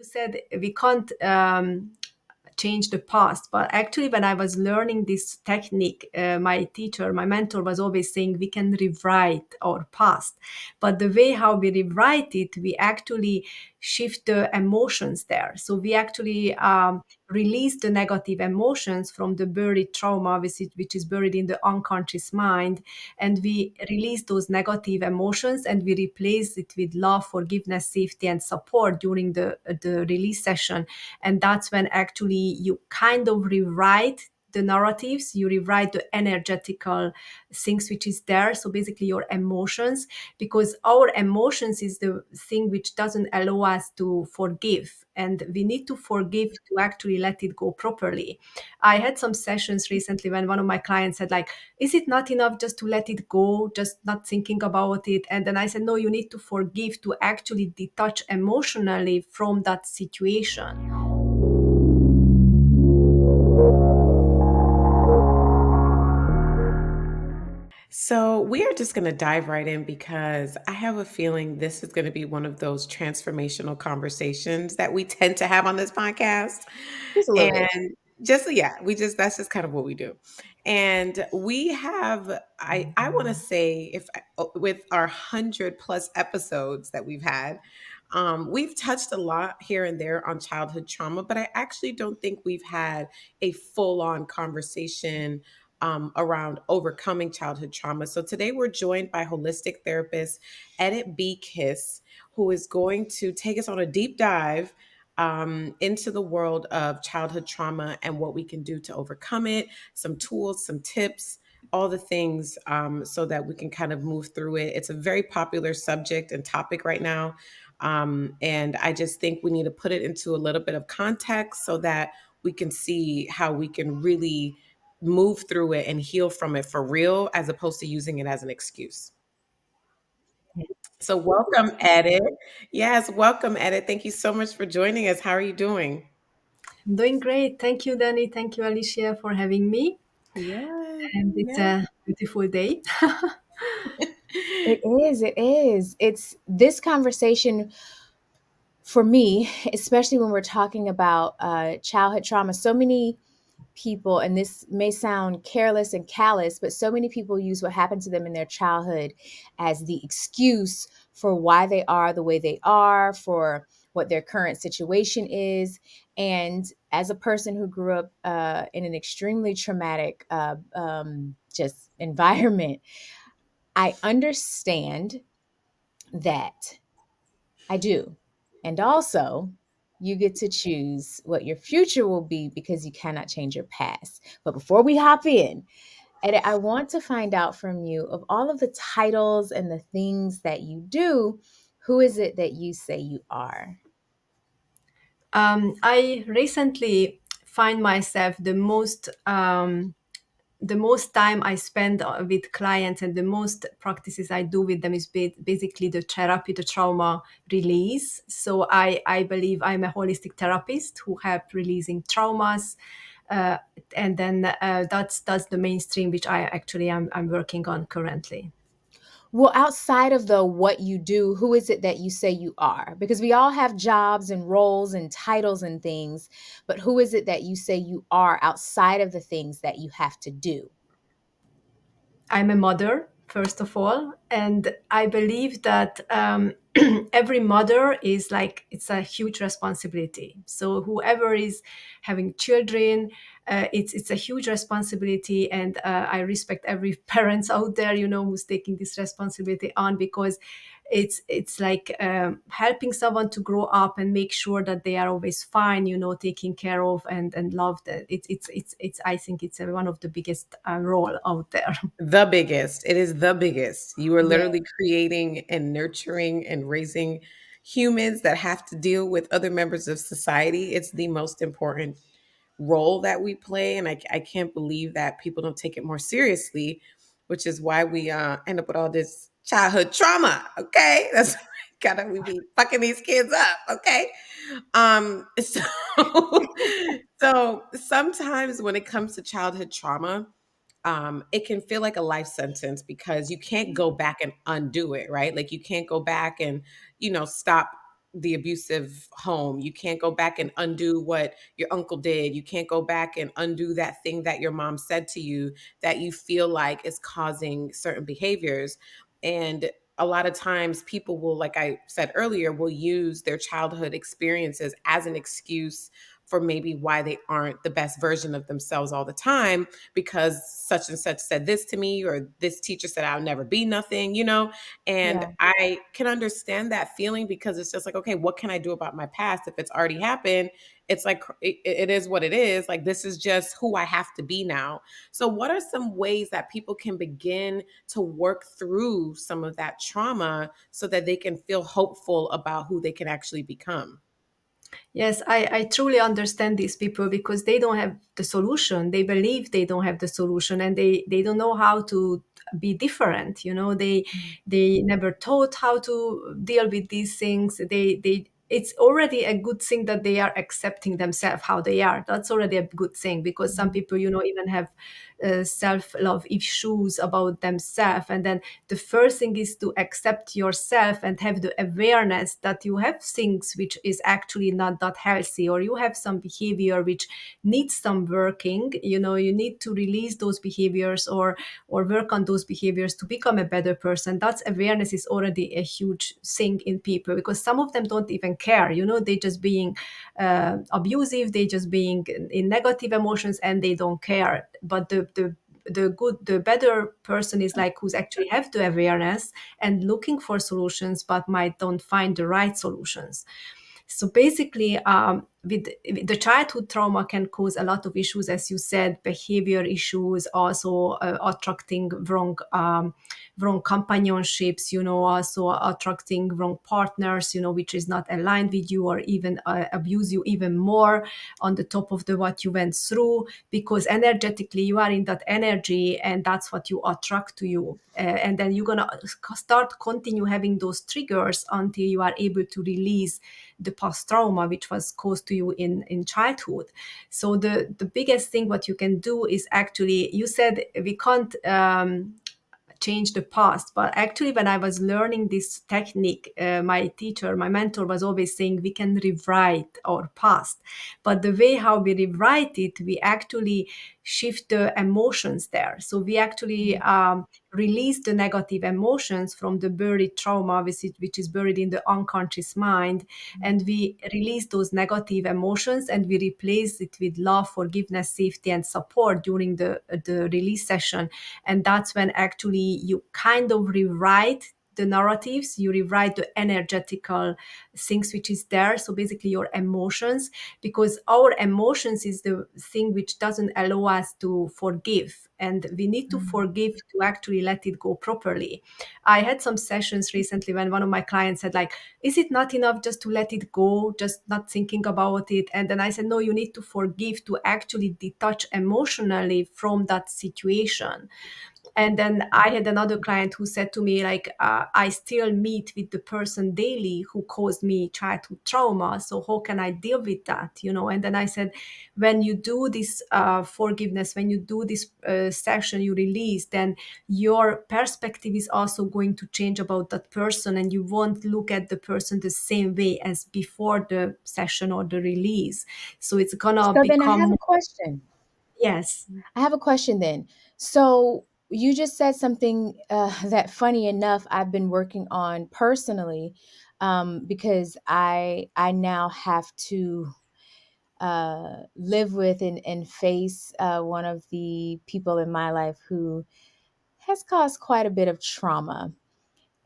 you said we can't change the past, but actually when I was learning this technique, my teacher, my mentor was always saying we can rewrite our past, but the way how we rewrite it, we actually shift the emotions there. So we actually release the negative emotions from the buried trauma, which is buried in the unconscious mind, and we release those negative emotions and we replace it with love, forgiveness, safety, and support during the release session. And that's when actually you kind of rewrite the narratives, you rewrite the energetical things which is there, so basically your emotions, because our emotions is the thing which doesn't allow us to forgive, and we need to forgive to actually let it go properly. I had some sessions recently when one of my clients said like, is it not enough just to let it go, just not thinking about it? And then I said, no, you need to forgive to actually detach emotionally from that situation. So, we are just going to dive right in because I have a feeling this is going to be one of those transformational conversations that we tend to have on this podcast. Just a little bit. And just, yeah, that's just kind of what we do. And we have, I want to say, with our 100 plus episodes that we've had, we've touched a lot here and there on childhood trauma, but I actually don't think we've had a full on conversation around overcoming childhood trauma. So today we're joined by holistic therapist Edith B. Kiss, who is going to take us on a deep dive into the world of childhood trauma and what we can do to overcome it, some tools, some tips, all the things so that we can kind of move through it. It's a very popular subject and topic right now. And I just think we need to put it into a little bit of context so that we can see how we can really move through it and heal from it for real, as opposed to using it as an excuse. So, welcome, Edit. Yes, welcome, Edit. Thank you so much for joining us. How are you doing? I'm doing great. Thank you, Danny. Thank you, Alicia, for having me. Yeah, And it's yeah. a beautiful day. It is. It is. It's this conversation for me, especially when we're talking about childhood trauma. So many people, and this may sound careless and callous, but so many people use what happened to them in their childhood as the excuse for why they are the way they are, for what their current situation is. And as a person who grew up in an extremely traumatic just environment, I understand that. I do. And also, you get to choose what your future will be because you cannot change your past. But before we hop in, Ed, I want to find out from you, of all of the titles and the things that you do, who is it that you say you are? I recently find myself the most time I spend with clients and the most practices I do with them is basically the therapy, the trauma release. So I believe I'm a holistic therapist who help releasing traumas. Uh, and then that's the mainstream which I'm working on currently. Well, outside of the what you do, who is it that you say you are? Because we all have jobs and roles and titles and things, but who is it that you say you are outside of the things that you have to do? I'm a mother, first of all, and I believe that every mother is like it's a huge responsibility. So whoever is having children, it's a huge responsibility, and I respect every parents out there, who's taking this responsibility on because it's like helping someone to grow up and make sure that they are always fine, taken care of and loved. It's I think it's one of the biggest role out there. The biggest. It is the biggest. You are Yeah. literally creating and nurturing and raising humans that have to deal with other members of society. It's the most important role that we play. And I can't believe that people don't take it more seriously, which is why we end up with all this childhood trauma. Okay. That's gotta we be fucking these kids up. Okay. So so sometimes when it comes to childhood trauma, it can feel like a life sentence because you can't go back and undo it, right? Like you can't go back and, stop. the abusive home. You can't go back and undo what your uncle did. You can't go back and undo that thing that your mom said to you that you feel like is causing certain behaviors. And a lot of times people will, like I said earlier, will use their childhood experiences as an excuse for maybe why they aren't the best version of themselves all the time, because such and such said this to me, or this teacher said I'll never be nothing, and Yeah. I can understand that feeling, because it's just like, okay, what can I do about my past if it's already happened? It's like, it is what it is. Like, this is just who I have to be now. So, what are some ways that people can begin to work through some of that trauma so that they can feel hopeful about who they can actually become? Yes, I truly understand these people because they don't have the solution. They believe they don't have the solution, and they don't know how to be different. They never taught how to deal with these things. They It's already a good thing that they are accepting themselves how they are. That's already a good thing, because some Mhm. people, even have self-love issues about themselves. And then the first thing is to accept yourself and have the awareness that you have things which is actually not that healthy, or you have some behavior which needs some working. You need to release those behaviors, or work on those behaviors to become a better person. That's awareness is already a huge thing in people, because some of them don't even care. They just being abusive, they just being in negative emotions, and they don't care. But the better person is like who's actually have the awareness and looking for solutions, but might don't find the right solutions. So basically, with the childhood trauma can cause a lot of issues, as you said, behavior issues, also attracting wrong companionships, also attracting wrong partners, which is not aligned with you, or even abuse you even more on the top of the what you went through, because energetically you are in that energy, and that's what you attract to you. And then you're gonna start continue having those triggers until you are able to release the past trauma which was caused to you in childhood. So the biggest thing what you can do is, actually, you said we can't change the past. But actually, when I was learning this technique, my teacher, my mentor was always saying we can rewrite our past. But the way how we rewrite it, we actually shift the emotions there. So we actually release the negative emotions from the buried trauma, which is buried in the unconscious mind. And we release those negative emotions, and we replace it with love, forgiveness, safety, and support during the release session. And that's when actually you kind of rewrite the narratives, you rewrite the energetical things which is there. So basically your emotions, because our emotions is the thing which doesn't allow us to forgive, and we need to forgive to actually let it go properly. I had some sessions recently when one of my clients said, like, is it not enough just to let it go, just not thinking about it? And then I said, no, you need to forgive to actually detach emotionally from that situation. And then I had another client who said to me, like, I still meet with the person daily who caused me childhood trauma, so how can I deal with that? And then I said, when you do this forgiveness, when you do this session, you release, then your perspective is also going to change about that person, and you won't look at the person the same way as before the session or the release. So it's gonna So then I have become. a question. Yes. I have a question then. So you just said something that, funny enough, I've been working on personally, because I now have to live with and face one of the people in my life who has caused quite a bit of trauma.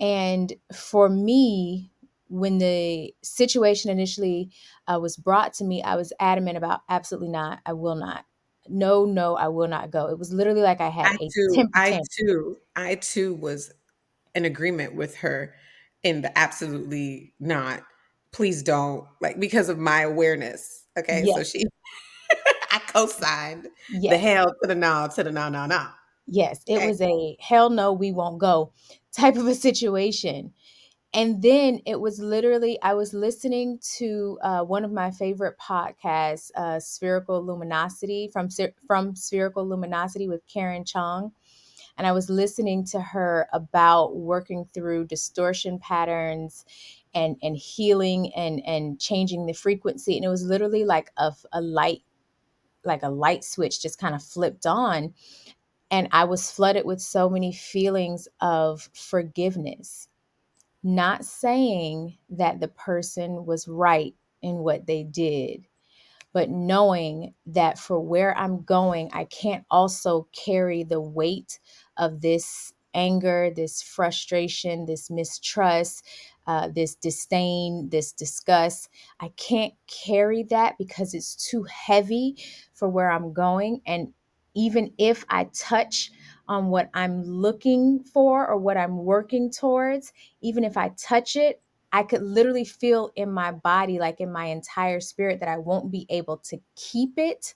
And for me, when the situation initially was brought to me, I was adamant about, absolutely not. I will not. No, no, I will not go. It was literally like I had I a too, temper I tantrum. too, I too was in agreement with her in the absolutely not. Please don't, like, because of my awareness. Okay, so Yes, she, I co-signed the yes, hell to the no, to the no, no, no. yes. It Okay, was a hell no, we won't go type of a situation. And then it was literally, I was listening to one of my favorite podcasts, Spherical Luminosity, from Spherical Luminosity with Karen Chong. And I was listening to her about working through distortion patterns and healing and changing the frequency. And it was literally like a light, like a light switch just kind of flipped on. And I was flooded with so many feelings of forgiveness, not saying that the person was right in what they did, but knowing that for where I'm going, I can't also carry the weight of this anger, this frustration, this mistrust, this disdain, this disgust. I can't carry that because it's too heavy for where I'm going. And even if I touch on what I'm looking for or what I'm working towards, even if I touch it, I could literally feel in my body, like in my entire spirit, that I won't be able to keep it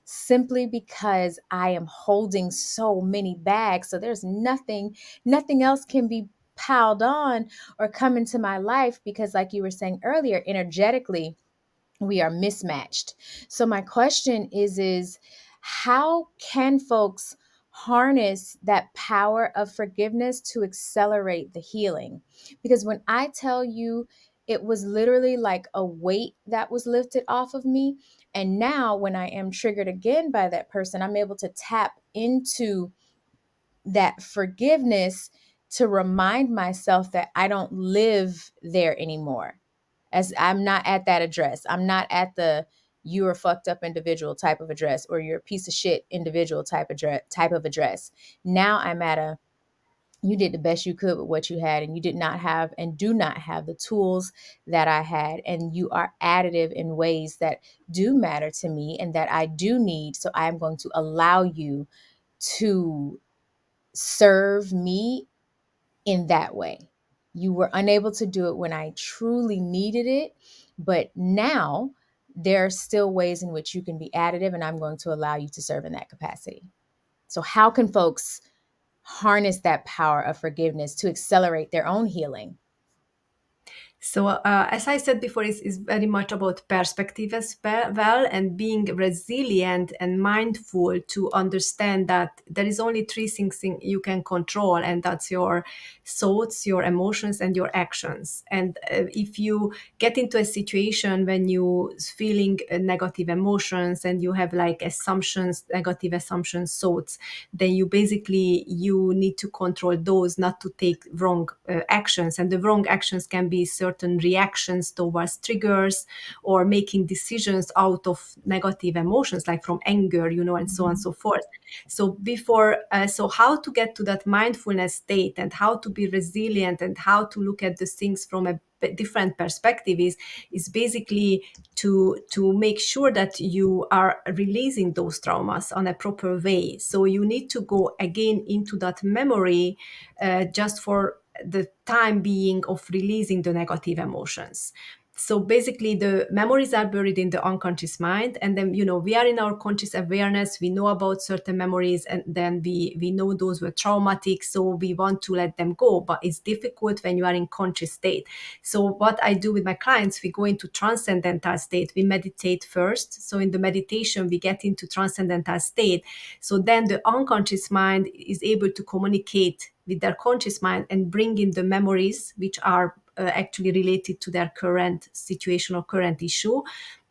simply because I am holding so many bags. So there's nothing else can be piled on or come into my life because, like you were saying earlier, energetically, we are mismatched. So my question is how can folks harness that power of forgiveness to accelerate the healing? Because when I tell you, it was literally like a weight that was lifted off of me. And now when I am triggered again by that person, I'm able to tap into that forgiveness to remind myself that I don't live there anymore. As I'm not at that address. I'm not at the you're a fucked up individual type of address, or you're a piece of shit individual type of address. Now I'm at a you did the best you could with what you had, and you did not have and do not have the tools that I had, and you are additive in ways that do matter to me and that I do need. So I'm going to allow you to serve me in that way. You were unable to do it when I truly needed it, but now there are still ways in which you can be additive, and I'm going to allow you to serve in that capacity. So, how can folks harness that power of forgiveness to accelerate their own healing? So, as I said before, it's very much about perspective as well, and being resilient and mindful to understand that there is only three things you can control, and that's your thoughts, your emotions, and your actions. And if you get into a situation when you feeling negative emotions and you have like assumptions, negative assumptions, thoughts, then you need to control those, not to take wrong actions. And the wrong actions can be certain reactions towards triggers, or making decisions out of negative emotions, like from anger, and so on and so forth. So so how to get to that mindfulness state, and how to be resilient, and how to look at the things from a different perspective is basically to make sure that you are releasing those traumas on a proper way. So you need to go again into that memory, just for the time being of releasing the negative emotions. So basically the memories are buried in the unconscious mind, and then we are in our conscious awareness, we know about certain memories, and then we know those were traumatic, so we want to let them go, but it's difficult when you are in conscious state. So what I do with my clients, we go into transcendental state, we meditate first. So in the meditation we get into transcendental state, so then the unconscious mind is able to communicate with their conscious mind and bring in the memories which are actually related to their current situation or current issue.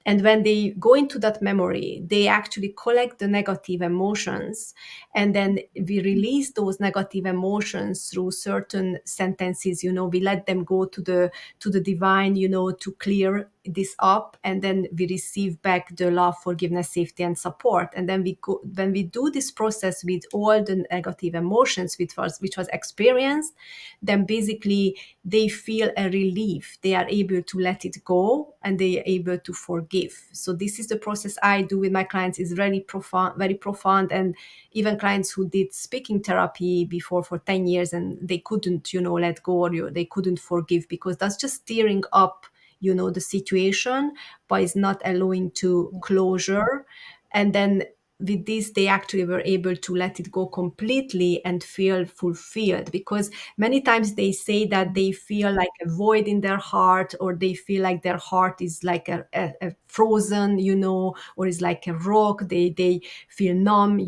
And when they go into that memory, they actually collect the negative emotions, and then we release those negative emotions through certain sentences. We let them go to the divine, to clear this up, and then we receive back the love, forgiveness, safety, and support. And then when we do this process with all the negative emotions which was experienced, then basically they feel a relief. They are able to let it go, and they are able to forgive. So this is the process I do with my clients. Is really profound, very profound. And even clients who did speaking therapy before for 10 years and they couldn't, let go, or they couldn't forgive, because that's just stirring up, the situation, but it's not allowing to closure. And then with this they actually were able to let it go completely and feel fulfilled, because many times they say that they feel like a void in their heart, or they feel like their heart is like a frozen, or is like a rock. They feel numb,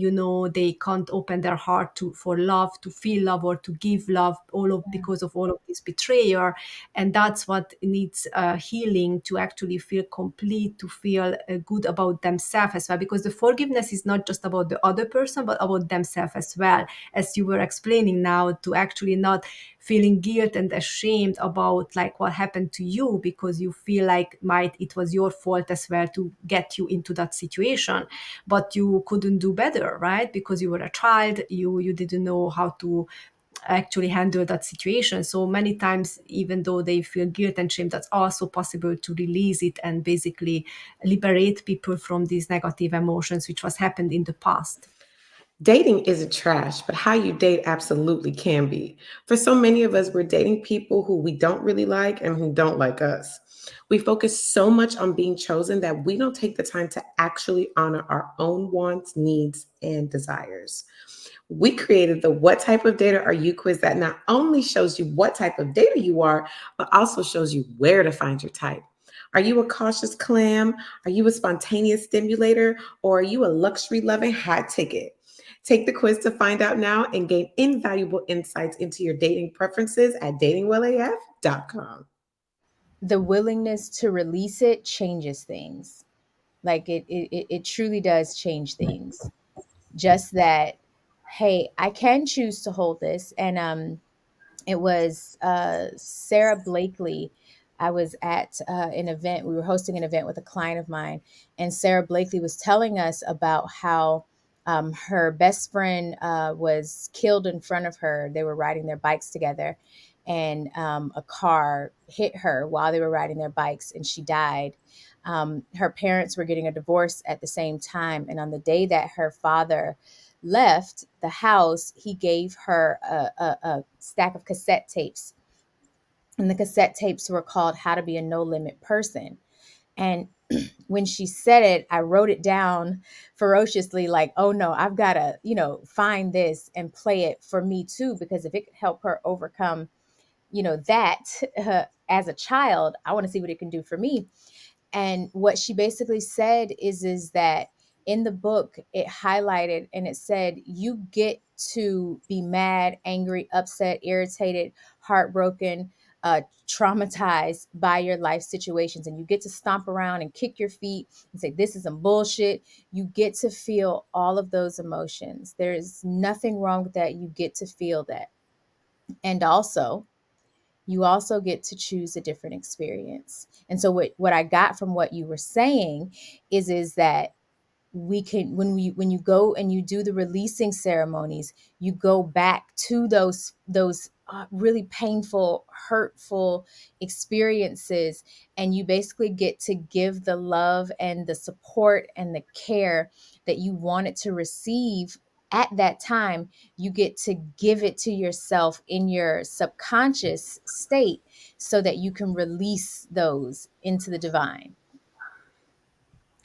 they can't open their heart to for love, to feel love, or to give love, all of because of all of this betrayal. And that's what needs healing, to actually feel complete, to feel good about themselves as well, because the forgiveness is not just about the other person but about themselves as well, as you were explaining now, to actually not feeling guilt and ashamed about like what happened to you, because you feel like might it was your fault as well to get you into that situation, but you couldn't do better, right? Because you were a child, you didn't know how to actually handle that situation. So many times, even though they feel guilt and shame, that's also possible to release it and basically liberate people from these negative emotions which was happened in the past. Dating isn't trash, but how you date absolutely can be. For so many of us, we're dating people who we don't really like and who don't like us. We focus so much on being chosen that we don't take the time to actually honor our own wants, needs, and desires. We created the What Type of Data Are You quiz that not only shows you what type of data you are, but also shows you where to find your type. Are you a cautious clam? Are you a spontaneous stimulator? Or are you a luxury loving high ticket? Take the quiz to find out now and gain invaluable insights into your dating preferences at datingwellaf.com. The willingness to release it changes things. Like it truly does change things. Just that, hey, I can choose to hold this. And it was Sarah Blakely. I was at an event. We were hosting an event with a client of mine, and Sarah Blakely was telling us about how her best friend was killed in front of her. They were riding their bikes together, and a car hit her while they were riding their bikes, and she died. Her parents were getting a divorce at the same time, and on the day that her father left the house, he gave her a stack of cassette tapes. And the cassette tapes were called How to Be a No Limit Person. And when she said it, I wrote it down ferociously, like, oh no, I've got to, find this and play it for me too, because if it could help her overcome, that as a child, I want to see what it can do for me. And what she basically said is that in the book it highlighted and it said you get to be mad, angry, upset, irritated, heartbroken, traumatized by your life situations, and you get to stomp around and kick your feet and say this is some bullshit. You get to feel all of those emotions. There's nothing wrong with that. You get to feel that. And also, you also get to choose a different experience. And so what I got from what you were saying is that we can, when you go and you do the releasing ceremonies, you go back to those really painful, hurtful experiences, and you basically get to give the love and the support and the care that you wanted to receive at that time. You get to give it to yourself in your subconscious state so that you can release those into the divine.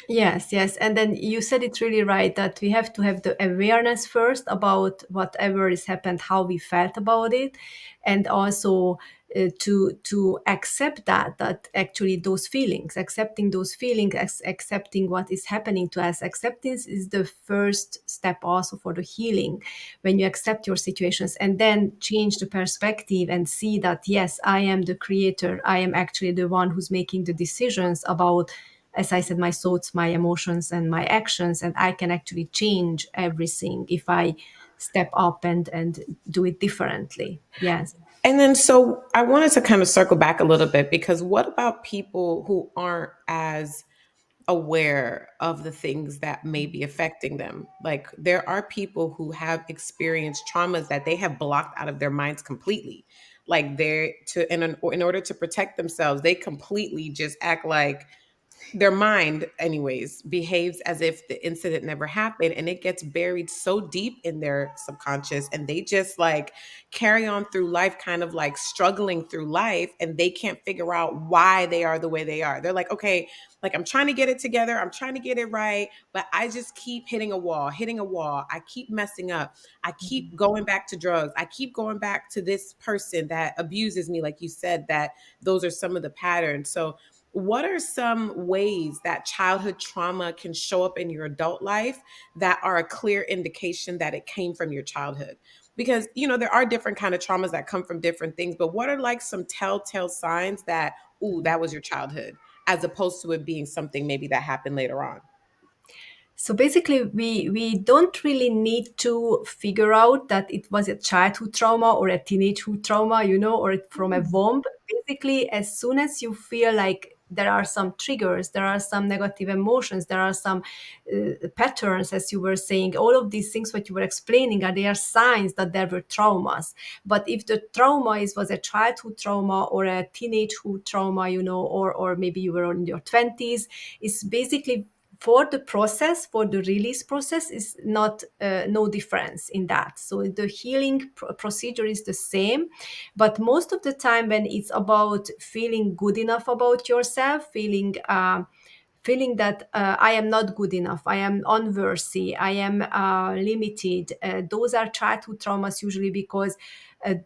Yes, yes. And then you said it really right that we have to have the awareness first about whatever has happened, how we felt about it, and also to accept that actually those feelings, accepting those feelings, accepting what is happening to us. Acceptance is the first step also for the healing. When you accept your situations and then change the perspective and see that yes, I am the creator. I am actually the one who's making the decisions about, as I said, my thoughts, my emotions, and my actions, and I can actually change everything if I step up and do it differently. Yes. And then, so I wanted to kind of circle back a little bit because what about people who aren't as aware of the things that may be affecting them? Like, there are people who have experienced traumas that they have blocked out of their minds completely. Like, in order to protect themselves, they completely just act like their mind anyways behaves as if the incident never happened, and it gets buried so deep in their subconscious, and they just like carry on through life kind of like struggling through life, and they can't figure out why they are the way they are. They're like, okay, like I'm trying to get it together, I'm trying to get it right, but I just keep hitting a wall, I keep messing up, I keep going back to drugs, I keep going back to this person that abuses me, like you said, that those are some of the patterns. So what are some ways that childhood trauma can show up in your adult life that are a clear indication that it came from your childhood? Because there are different kind of traumas that come from different things, but what are like some telltale signs that, ooh, that was your childhood, as opposed to it being something maybe that happened later on? So basically, we don't really need to figure out that it was a childhood trauma or a teenagehood trauma, or from a womb. Basically, as soon as you feel like there are some triggers, there are some negative emotions, there are some patterns, as you were saying, all of these things what you were explaining are they are signs that there were traumas. But if the trauma was a childhood trauma or a teenagehood trauma, or maybe you were in your 20s, it's basically for the process, for the release process, is not no difference in that. So the healing procedure is the same, but most of the time when it's about feeling good enough about yourself, feeling that I am not good enough, I am unworthy, I am limited. Those are childhood traumas usually, because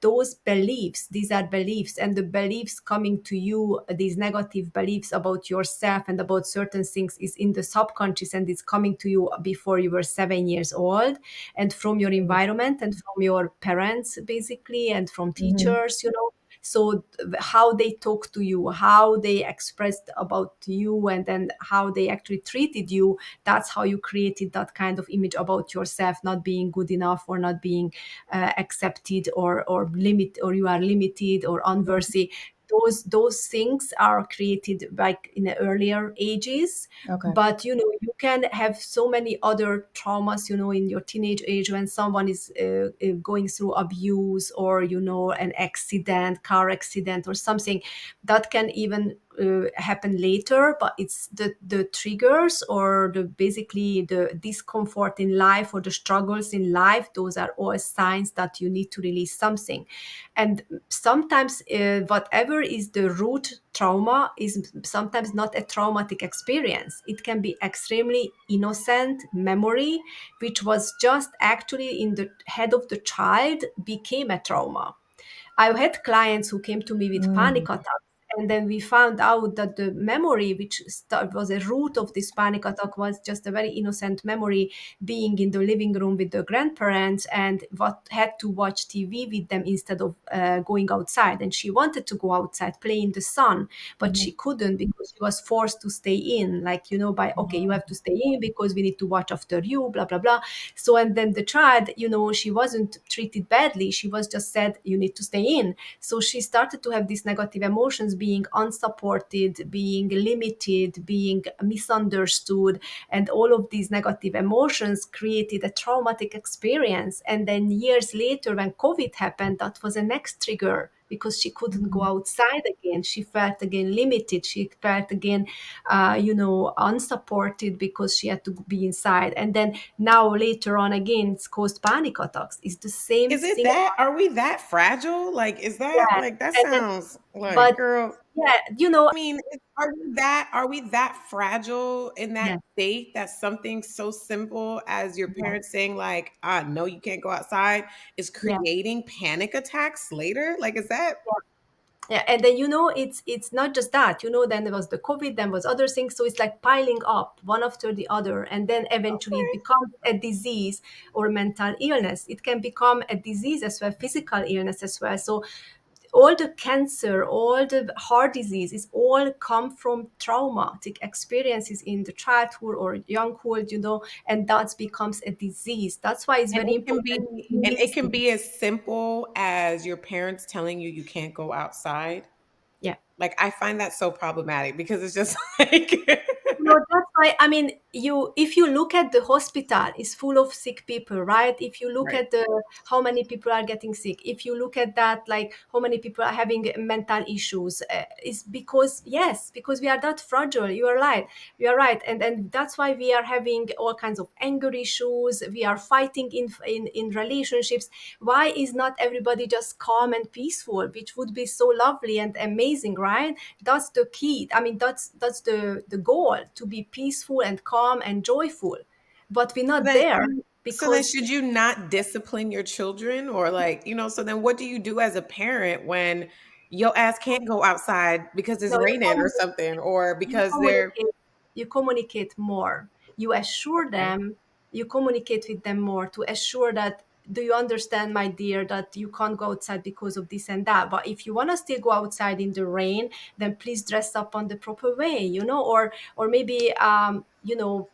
those beliefs, these are beliefs, and the beliefs coming to you, these negative beliefs about yourself and about certain things, is in the subconscious, and it's coming to you before you were 7 years old, and from your environment and from your parents, basically, and from Mm-hmm. teachers, so how they talk to you, how they expressed about you, and then how they actually treated you, that's how you created that kind of image about yourself, not being good enough, or not being accepted, or limit, or you are limited or unworthy. Those things are created like in the earlier ages. Okay. But you can have so many other traumas, in your teenage age, when someone is going through abuse, or an accident, car accident or something, that can even happen later. But it's the triggers, or the basically the discomfort in life, or the struggles in life, those are all signs that you need to release something. And sometimes whatever is the root trauma is sometimes not a traumatic experience. It can be extremely innocent memory, which was just actually in the head of the child, became a trauma. I had clients who came to me with Mm. panic attacks, and then we found out that the memory, which was a root of this panic attack, was just a very innocent memory, being in the living room with the grandparents, and what had to watch TV with them instead of going outside. And she wanted to go outside, play in the sun, but Mhm. she couldn't, because she was forced to stay in, like, by, okay, you have to stay in because we need to watch after you, blah blah blah. So, and then the child, she wasn't treated badly, she was just said, you need to stay in. So she started to have these negative emotions, being unsupported, being limited, being misunderstood, and all of these negative emotions created a traumatic experience. And then years later, when COVID happened, that was a next trigger, because she couldn't go Mhm. outside again. She felt again limited. She felt again, unsupported, because she had to be inside. And then now later on again, it's caused panic attacks. It's the same Is it thing. that? Are we that fragile? Like, is that Yeah. like that And then, sounds like, but girl? yeah, I mean, are we that fragile in that yeah, state that something so simple as your parents saying like, "Ah, no, you can't go outside," is yeah, creating panic attacks later? Like, is that yeah. Yeah, and then it's not just that. Then there was the COVID, then was other things. So it's like piling up one after the other, and then eventually it okay? becomes a disease or mental illness. It can become a disease as well, physical illness as well. So all the cancer, all the heart disease is all come from traumatic experiences in the childhood or younghood, and that becomes a disease. That's why it's And very it can important be to and it release can it. be as simple as your parents telling you you can't go outside. Yeah. Like, I find that so problematic because it's just like That's why, I mean, you, if you look at the hospital, is full of sick people, right? If you look Right. at the how many people are getting sick, if you look at that, like how many people are having mental issues, is because, yes, because we are that fragile. You are right, you are right. And that's why we are having all kinds of anger issues. We are fighting in relationships. Why is not everybody just calm and peaceful, which would be so lovely and amazing, right? That's the key. I mean, that's the goal, to be peaceful and calm and joyful. But we're So not then, there so then because should you not discipline your children, or like, so then what do you do as a parent when your ass can't go outside because it's no, raining or something, or you because they're communicate, you communicate more, you assure okay. them, you communicate with them more to assure that, do you understand, my dear, that you can't go outside because of this and that, but if you want to still go outside in the rain, then please dress up on the proper way, or maybe blah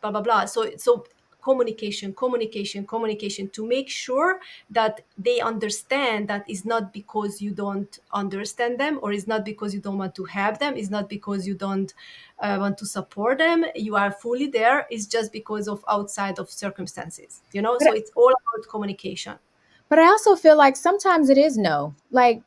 blah blah. So communication, communication, communication, to make sure that they understand that is not because you don't understand them, or it's not because you don't want to have them, it's not because you don't want to support them, you are fully there, it's just because of outside of circumstances, so But it's all about communication. But I also feel like sometimes it is no. Like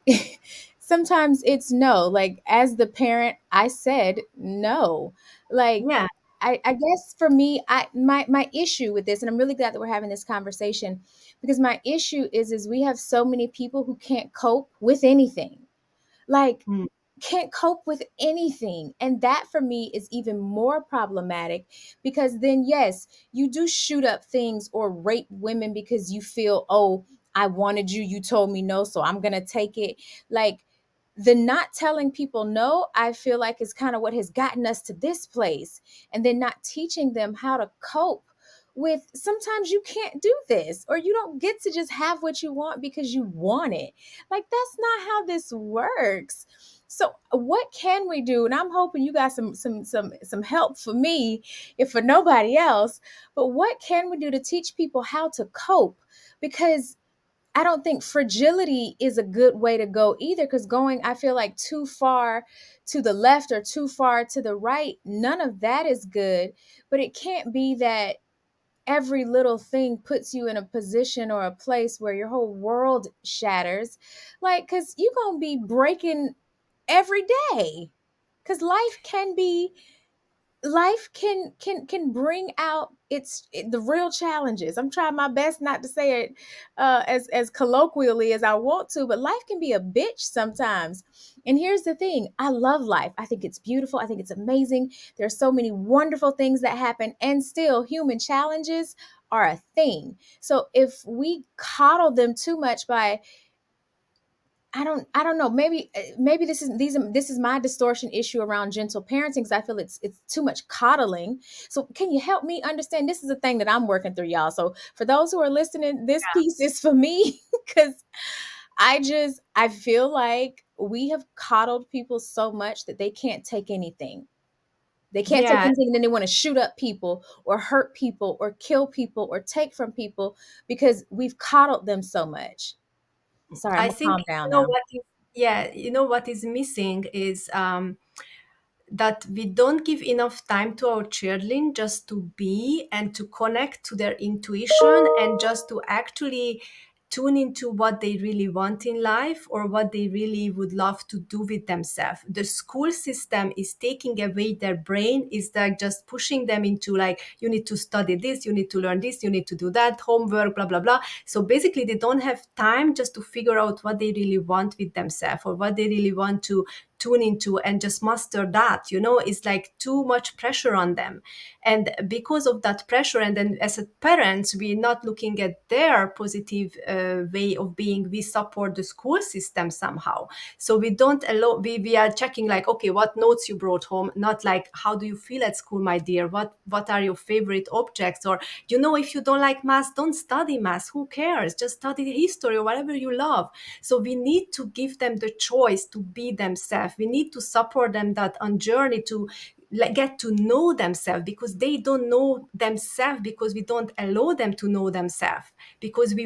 sometimes it's no. Like as the parent, I said no. Like Yeah. I guess for me, my issue with this, and I'm really glad that we're having this conversation, because my issue is we have so many people who can't cope with anything. Like Mm. can't cope with anything. And that for me is even more problematic because then, yes, you do shoot up things or rape women because you feel, oh, I wanted you, you told me no, so I'm going to take it. Like, the not telling people no, I feel like is kind of what has gotten us to this place. And then not teaching them how to cope with sometimes you can't do this or you don't get to just have what you want because you want it. Like that's not how this works. So what can we do? And I'm hoping you got some help for me, if for nobody else. But what can we do to teach people how to cope? Because I don't think fragility is a good way to go either, because going, I feel like too far to the left or too far to the right, none of that is good. But it can't be that every little thing puts you in a position or a place where your whole world shatters. Like, because you're going to be breaking every day. Because life can bring out the real challenges. I'm trying my best not to say it as colloquially as I want to, but life can be a bitch sometimes. And here's the thing: I love life. I think it's beautiful. I think it's amazing. There's so many wonderful things that happen, and still, human challenges are a thing. So if we coddle them too much by I don't know. Maybe this is my distortion issue around gentle parenting because I feel it's too much coddling. So can you help me understand? This is a thing that I'm working through, y'all. So for those who are listening, this piece is for me because I feel like we have coddled people so much that they can't take anything. They can't take Yeah. anything, and then they want to shoot up people or hurt people or kill people or take from people because we've coddled them so much. Sorry, I'm I gonna think, calm down now. what is missing is that we don't give enough time to our children just to be and to connect to their intuition and just to actually tune into what they really want in life or what they really would love to do with themselves. The school system is taking away their brain, is like just pushing them into, like, you need to study this, you need to learn this, you need to do that, homework, blah blah blah. So basically they don't have time just to figure out what they really want with themselves or what they really want to tune into and just master that. It's like too much pressure on them. And because of that pressure, and then as a parents, we're not looking at their positive way of being, we support the school system somehow. So we don't allow, we are checking, like, okay, what notes you brought home, not like, how do you feel at school, my dear, what are your favorite objects, or if you don't like math, don't study math, who cares, just study history or whatever you love. So we need to give them the choice to be themselves. We need to support them that on journey to get to know themselves, because they don't know themselves, because we don't allow them to know themselves, because we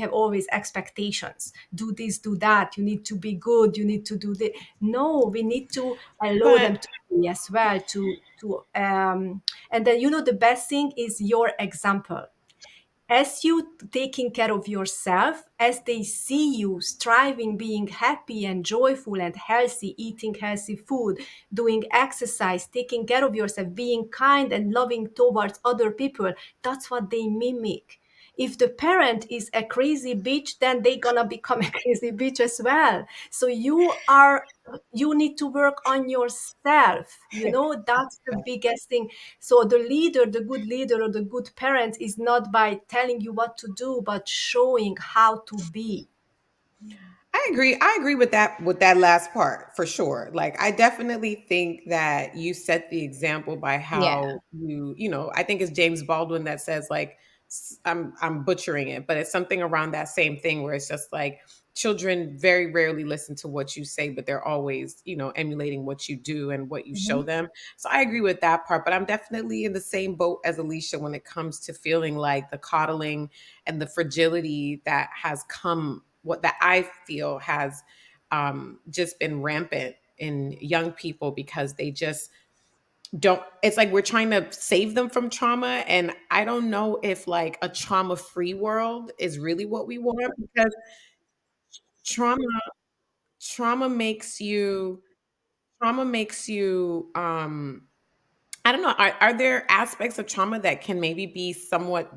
have always expectations, do this, do that, you need to be good, you need to do this. No, we need to allow them But to be as well, and then, the best thing is your example. As you taking care of yourself, as they see you striving, being happy and joyful and healthy, eating healthy food, doing exercise, taking care of yourself, being kind and loving towards other people, that's what they mimic. If the parent is a crazy bitch, then they gonna become a crazy bitch as well. So you need to work on yourself. That's the biggest thing. So the leader, the good leader or the good parent is not by telling you what to do, but showing how to be. I agree. I agree with that last part for sure. Like I definitely think that you set the example by Yeah. how I think it's James Baldwin that says like I'm butchering it, but it's something around that same thing where it's just like children very rarely listen to what you say, but they're always, emulating what you do and what you show Mhm. them. So I agree with that part, but I'm definitely in the same boat as Alicia when it comes to feeling like the coddling and the fragility that has come, what that I feel has just been rampant in young people because they just don't, it's like we're trying to save them from trauma, and I don't know if like a trauma free world is really what we want, because trauma trauma makes you trauma makes you I don't know, are there aspects of trauma that can maybe be somewhat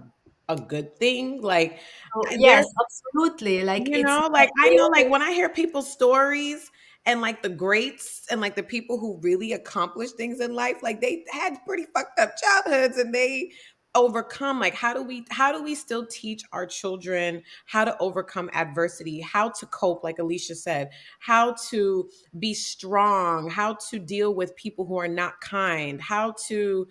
a good thing, like So there. yes, absolutely. Like it's Like I they know, like always when I hear people's stories and like the greats and like the people who really accomplished things in life, like they had pretty fucked up childhoods and they overcome. Like how do we still teach our children how to overcome adversity, how to cope, like Alicia said, how to be strong, how to deal with people who are not kind, how to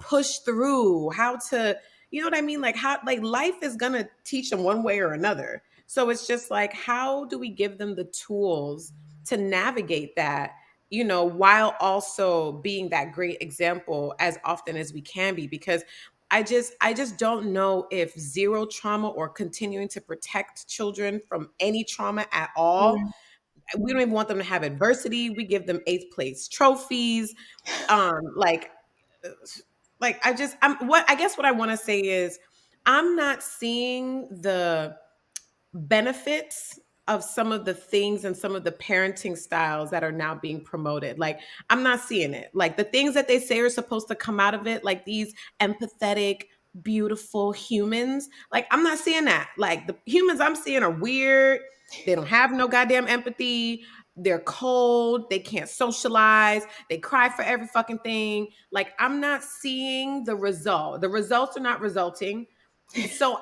push through, how to, you know what I mean? Like how, like life is gonna teach them one way or another. So it's just like, how do we give them the tools to navigate that, while also being that great example as often as we can be? Because I just don't know if zero trauma or continuing to protect children from any trauma at all. mm, We don't even want them to have adversity. We give them eighth place trophies. Like I guess what I want to say is I'm not seeing the benefits of some of the things and some of the parenting styles that are now being promoted. Like, I'm not seeing it. Like, the things that they say are supposed to come out of it, like these empathetic, beautiful humans, like, I'm not seeing that. Like, the humans I'm seeing are weird. They don't have no goddamn empathy. They're cold. They can't socialize. They cry for every fucking thing. Like, I'm not seeing the result. The results are not resulting. So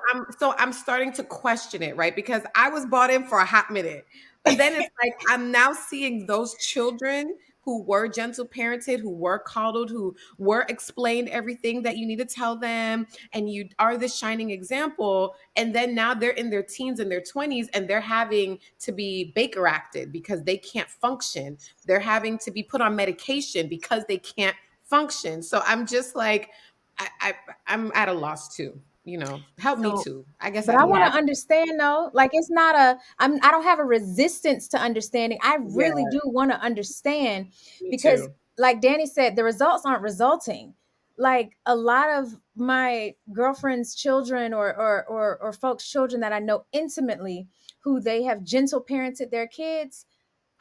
I'm starting to question it, right? Because I was bought in for a hot minute. But then it's like I'm now seeing those children who were gentle parented, who were coddled, who were explained everything that you need to tell them, and you are this shining example. And then now they're in their teens and their 20s and they're having to be Baker acted because they can't function. They're having to be put on medication because they can't function. So I'm just like, I'm at a loss too. Help me so too. I guess But I I don't want yeah. to know. understand though. Like it's not I don't have a resistance to understanding. I really Yeah, do want to understand me because too. like Danny said, the results aren't resulting. Like a lot of my girlfriend's children or folks' children that I know intimately who they have gentle parented their kids,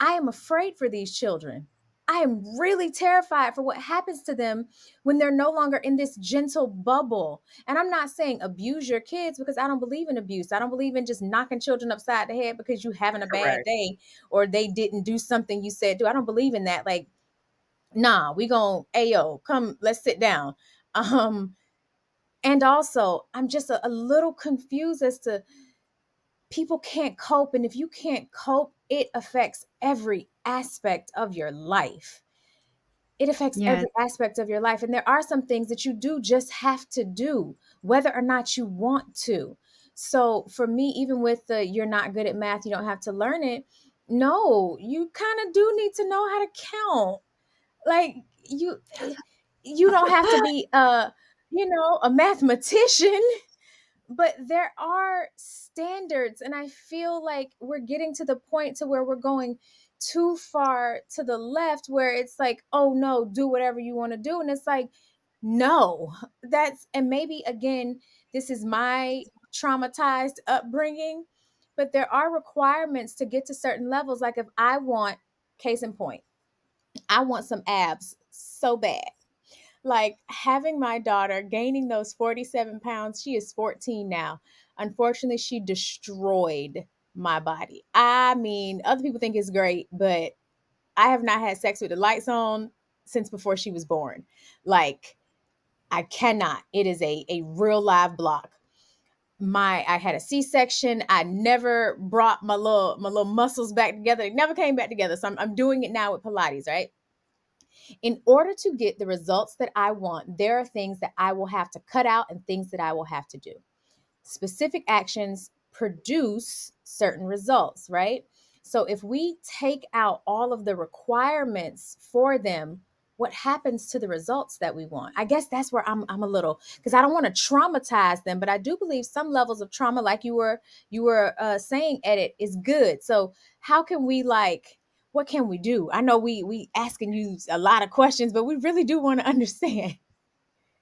I am afraid for these children. I am really terrified for what happens to them when they're no longer in this gentle bubble. And I'm not saying abuse your kids because I don't believe in abuse. I don't believe in just knocking children upside the head because you having a bad Correct. day or they didn't do something you said do. I don't believe in that. Like, nah, we gonna ayo, come, let's sit down. Um, and also I'm just a little confused as to people can't cope. And if you can't cope, it affects every aspect of your life. It affects Yes. every aspect of your life. And there are some things that you do just have to do, whether or not you want to. So for me, even with the you're not good at math, you don't have to learn it. No, you kind of do need to know how to count. Like, you you don't have to be a mathematician, but there are standards, and I feel like we're getting to the point to where we're going too far to the left, where it's like, oh no, do whatever you want to do, and it's like, no, that's, and maybe again, this is my traumatized upbringing, but there are requirements to get to certain levels. Like if I want, case in point, I want some abs so bad, like having my daughter gaining those 47 pounds. She is 14 now. Unfortunately, she destroyed my body. I mean, other people think it's great, but I have not had sex with the lights on since before she was born. Like, I cannot. It is a real live block. I had a C-section. I never brought my little muscles back together. They never came back together. So I'm doing it now with Pilates, right? In order to get the results that I want, there are things that I will have to cut out and things that I will have to do. Specific actions produce certain results, right? So if we take out all of the requirements for them, what happens to the results that we want? I guess that's where I'm a little, because I don't want to traumatize them, but I do believe some levels of trauma, like you were saying, Edit, is good. So how can we, like, what can we do? I know we asking you a lot of questions, but we really do want to understand.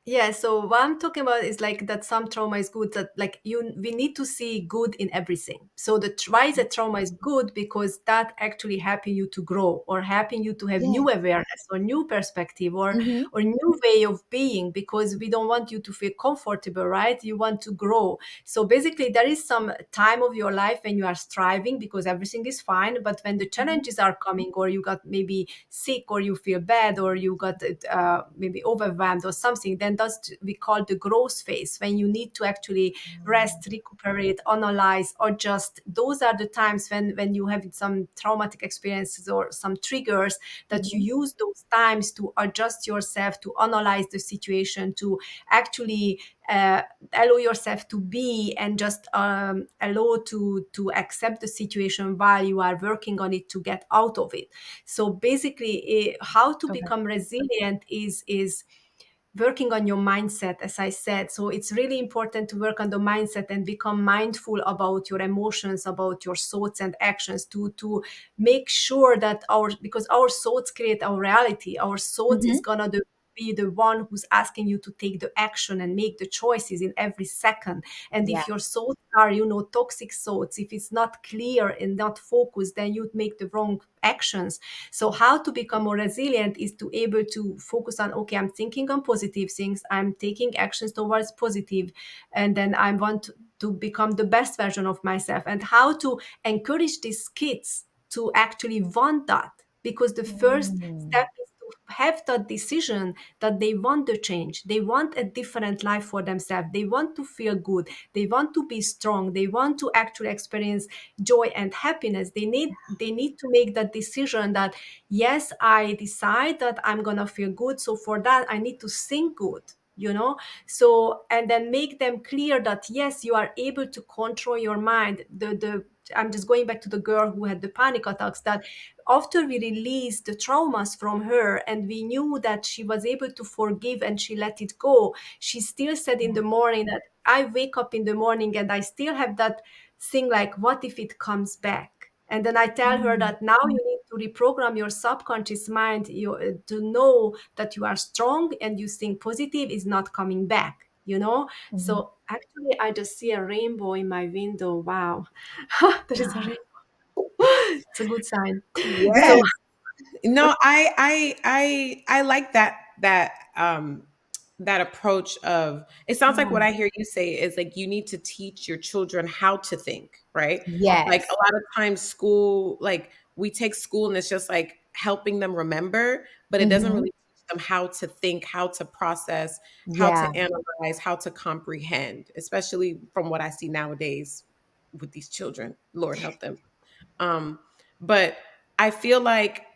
Yeah, so what I'm talking about is like that some trauma is good, that like we need to see good in everything. So why is a trauma is good? Because that actually helping you to grow, or helping you to have Yeah. new awareness or new perspective, Mm-hmm. or new way of being, because we don't want you to feel comfortable, right? You want to grow. So basically there is some time of your life when you are striving because everything is fine, but when the Mm-hmm. challenges are coming, or you got maybe sick, or you feel bad, or you got maybe overwhelmed or something, then that's we call the growth phase, when you need to actually rest, recuperate, analyze, adjust. Those are the times when you have some traumatic experiences or some triggers, that you Mm-hmm. use those times to adjust yourself, to analyze the situation, to actually allow yourself to be, and just allow to accept the situation while you are working on it to get out of it. So basically, how to Okay. become resilient is working on your mindset, as I said. So it's really important to work on the mindset and become mindful about your emotions, about your thoughts and actions, to make sure that because our thoughts create our reality. Our thoughts is Mm-hmm. gonna be the one who's asking you to take the action and make the choices in every second. And Yeah. if your thoughts are, toxic thoughts, if it's not clear and not focused, then you'd make the wrong actions. So how to become more resilient is to able to focus on, okay, I'm thinking on positive things, I'm taking actions towards positive, and then I want to become the best version of myself. And how to encourage these kids to actually want that, because the first Mm. step is to have that decision that they want the change, they want a different life for themselves, they want to feel good, they want to be strong, they want to actually experience joy and happiness. They need to make that decision that, yes, I decide that I'm gonna feel good, so for that I need to think good, so, and then make them clear that, yes, you are able to control your mind. The I'm just going back to the girl who had the panic attacks, that after we released the traumas from her and we knew that she was able to forgive and she let it go, she still said in the morning that I wake up in the morning and I still have that thing, like, what if it comes back? And then I tell her Mm. that now you need to reprogram your subconscious mind, to know that you are strong, and you think positive is not coming back. Mhm. So actually, I just see a rainbow in my window. Wow, there is a rainbow. It's a good sign. So Yes. No, I like that approach of, it sounds like what Yeah. I hear you say is like you need to teach your children how to think, right? Like a Yes. lot of times school, like we take school and it's just like helping them remember, but it doesn't Hmm. really teach them how to think, how to process, how Yeah. to analyze, how to comprehend, especially from what I see nowadays with these children. Lord help them. Um, but I feel like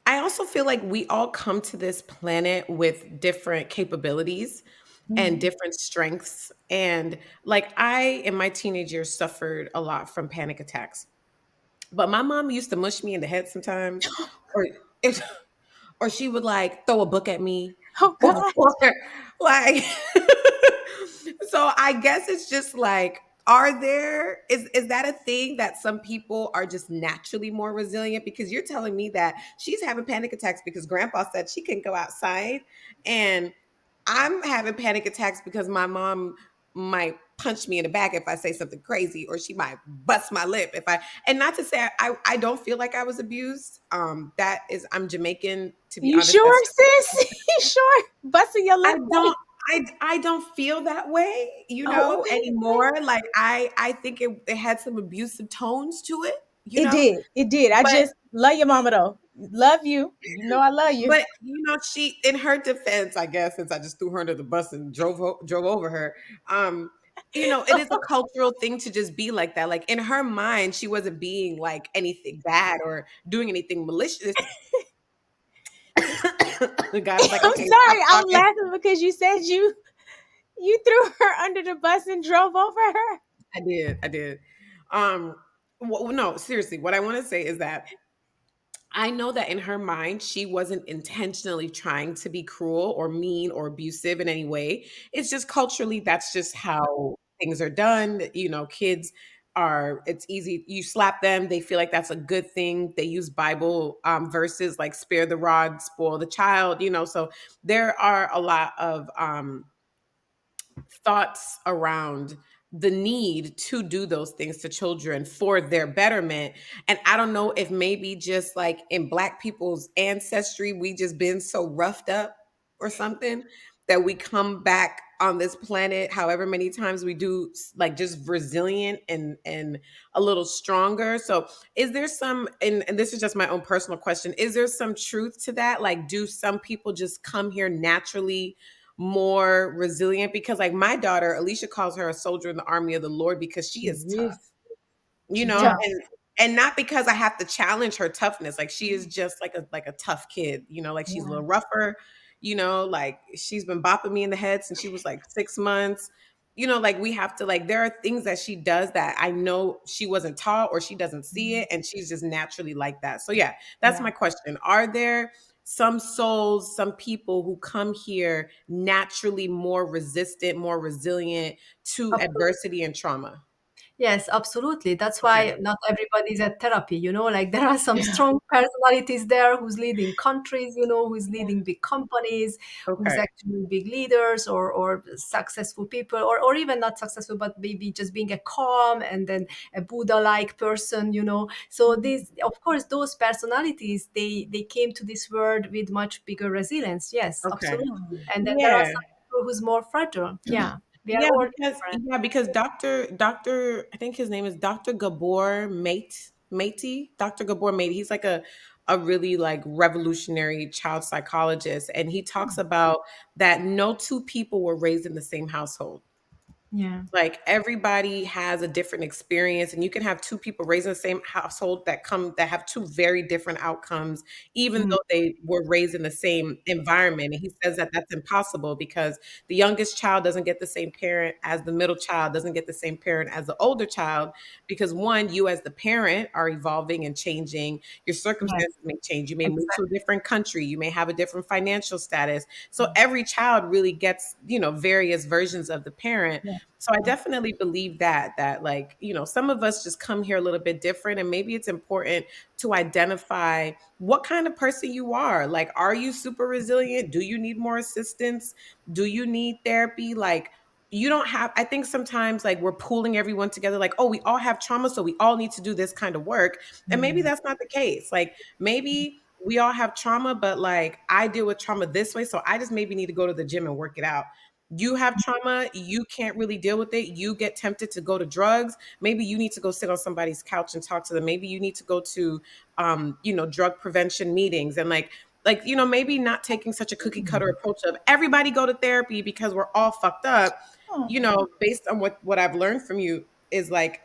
I also feel like we all come to this planet with different capabilities and Hmm. different strengths. And like I, in my teenage years, suffered a lot from panic attacks. But my mom used to mush me in the head sometimes, or if or she would like throw a book at me, Oh or God. like so I guess it's just like, are there is that a thing that some people are just naturally more resilient? Because you're telling me that she's having panic attacks because grandpa said she couldn't go outside, and I'm having panic attacks because my mom might punch me in the back if I say something crazy, or she might bust my lip if I, and not to say I don't feel like I was abused. That is, I'm Jamaican, to be You honest. sure, That's sis? You sure? Busting your I lip like, don't I don't feel that way, oh, okay, okay. anymore. Like I think it had some abusive tones to it, It did. It did. I but just love your mama though. Love you. You know I love you. she, in her defense, I guess, since I just threw her under the bus and drove over her, um, it is a cultural thing to just be like that. Like in her mind, she wasn't being like anything bad or doing anything malicious. God is like, I'm okay, stop sorry. I'm talking. laughing because you said you threw her under the bus and drove over her. I did. Um, no, seriously, what I want to say is that I know that in her mind, she wasn't intentionally trying to be cruel or mean or abusive in any way. It's just culturally, that's just how things are done. Kids are, it's easy. You slap them, they feel like that's a good thing. They use Bible verses like spare the rod, spoil the child, so there are a lot of thoughts around the need to do those things to children for their betterment. And I don't know if maybe just like in Black people's ancestry, we just been so roughed up or something that we come back on this planet however many times we do, like just resilient and a little stronger. So is there some, and this is just my own personal question, is there some truth to that? Like, do some people just come here naturally more resilient? Because like my daughter Alicia calls her a soldier in the army of the Lord because she She is tough, is. She tough. and not because I have to challenge her toughness. Like she is just like a tough kid, like she's a Yeah. little rougher, like she's been bopping me in the head since she was like 6 months. Like we have to, like, there are things that she does that I know she wasn't taught or she doesn't see Mhm. it, and she's just naturally like that. So yeah, that's Yeah. my question. Are there some souls, some people who come here naturally more resistant, more resilient to adversity and trauma? Yes, absolutely. That's Okay. why not everybody is at therapy, like there are some strong personalities there who's leading countries, who's leading big companies, who's Okay. actually big leaders or successful people, or even not successful, but maybe just being a calm and then a Buddha-like person. So these, of course, those personalities, they came to this world with much bigger resilience. Yes, Okay. absolutely. And then there are Yeah. some people who's more fragile. Yeah. We are Yeah, all because different. Doctor, I think his name is Dr. Gabor Matey. Dr. Gabor Matey. He's like a really like revolutionary child psychologist, and he talks about that no two people were raised in the same household. Yeah. Like everybody has a different experience, and you can have two people raised in the same household that have two very different outcomes, even Mm. though they were raised in the same environment. And he says that that's impossible because the youngest child doesn't get the same parent as the middle child, doesn't get the same parent as the older child, because one, you as the parent are evolving and changing. Your Yes, circumstances may change. You may move to a exactly. different country. You may have a different financial status. So every child really gets, various versions of the parent. Yeah. So I definitely believe that like, some of us just come here a little bit different, and maybe it's important to identify what kind of person you are. Like, are you super resilient? Do you need more assistance? Do you need therapy? Like, you don't have, I think sometimes like we're pooling everyone together, like, oh, we all have trauma, so we all need to do this kind of work. And maybe Mm. that's not the case. Like maybe we all have trauma, but like I deal with trauma this way, so I just maybe need to go to the gym and work it out. You have trauma, you can't really deal with it. You get tempted to go to drugs. Maybe you need to go sit on somebody's couch and talk to them. Maybe you need to go to drug prevention meetings, and maybe not taking such a cookie cutter approach of everybody go to therapy because we're all fucked up. Oh. Based on what I've learned from you is like